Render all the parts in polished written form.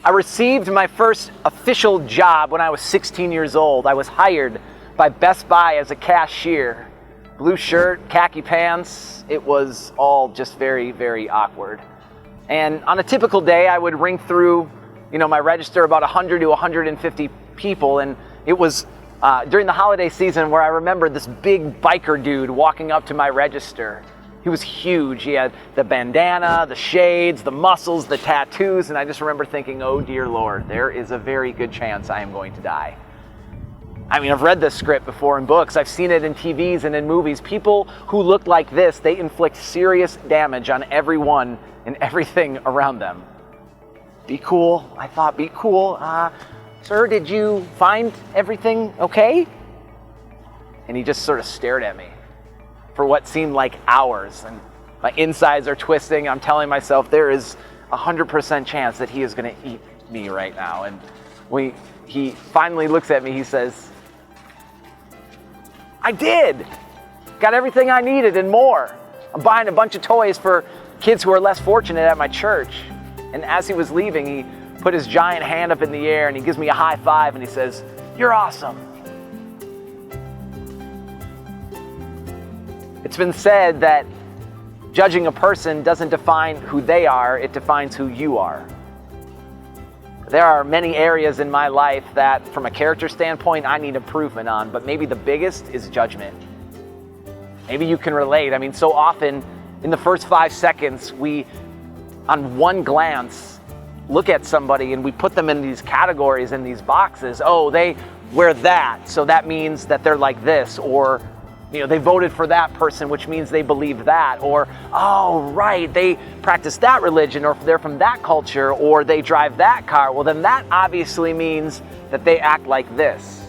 I received my first official job when I was 16 years old. I was hired by Best Buy as a cashier. Blue shirt, khaki pants. It was all just very, very awkward. And on a typical day, I would ring through, my register about 100 to 150 people. And it was during the holiday season where I remember this big biker dude walking up to my register. He was huge. He had the bandana, the shades, the muscles, the tattoos. And I just remember thinking, oh dear Lord, there is a very good chance I am going to die. I mean, I've read this script before in books. I've seen it in TVs and in movies. People who look like this, they inflict serious damage on everyone and everything around them. Be cool. I thought, be cool. Sir, did you find everything okay? And he just sort of stared at me for what seemed like hours. And my insides are twisting. I'm telling myself there is 100% chance that he is going to eat me right now. And he finally looks at me, he says, I did. Got everything I needed and more. I'm buying a bunch of toys for kids who are less fortunate at my church. And as he was leaving, he put his giant hand up in the air and he gives me a high five and he says, you're awesome. It's been said that judging a person doesn't define who they are, it defines who you are. There are many areas in my life that, from a character standpoint, I need improvement on, but maybe the biggest is judgment. Maybe you can relate. I mean, so often in the first 5 seconds, we, on one glance, look at somebody and we put them in these categories, in these boxes. Oh, they wear that, so that means that they're like this, or they voted for that person, which means they believe that, or, oh, right, they practice that religion, or they're from that culture, or they drive that car. Well, then that obviously means that they act like this.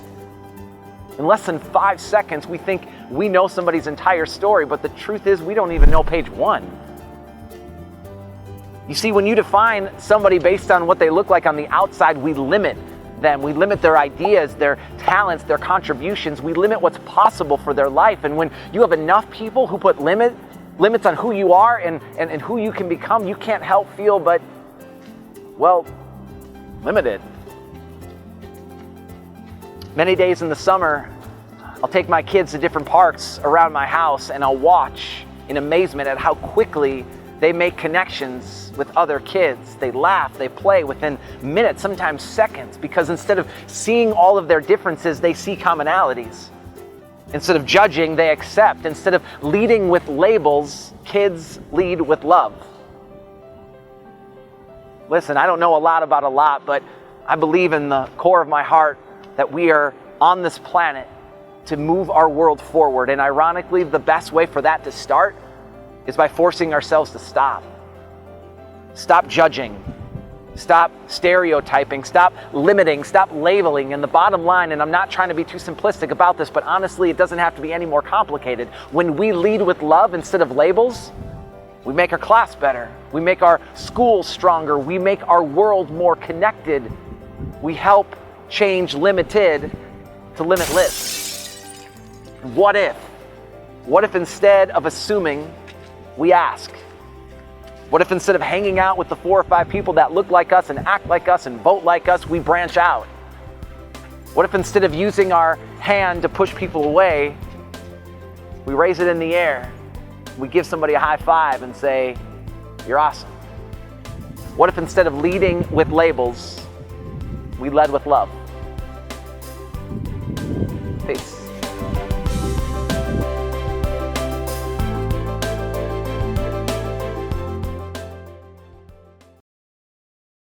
In less than 5 seconds, we think we know somebody's entire story, but the truth is we don't even know page 1. You see, when you define somebody based on what they look like on the outside, we limit them. We limit their ideas, their talents, their contributions. We limit what's possible for their life. And when you have enough people who put limits on who you are and who you can become, you can't help feel but, well, limited. Many days in the summer, I'll take my kids to different parks around my house and I'll watch in amazement at how quickly they make connections with other kids. They laugh, they play within minutes, sometimes seconds, because instead of seeing all of their differences, they see commonalities. Instead of judging, they accept. Instead of leading with labels, kids lead with love. Listen, I don't know a lot about a lot, but I believe in the core of my heart that we are on this planet to move our world forward. And ironically, the best way for that to start is by forcing ourselves to stop. Stop judging. Stop stereotyping. Stop limiting. Stop labeling. And the bottom line, and I'm not trying to be too simplistic about this, but honestly, it doesn't have to be any more complicated. When we lead with love instead of labels, we make our class better. We make our school stronger. We make our world more connected. We help change limited to limitless. What if? What if instead of assuming, we ask? What if instead of hanging out with the 4 or 5 people that look like us and act like us and vote like us, we branch out? What if instead of using our hand to push people away, we raise it in the air, we give somebody a high five and say, you're awesome? What if instead of leading with labels, we led with love? Peace.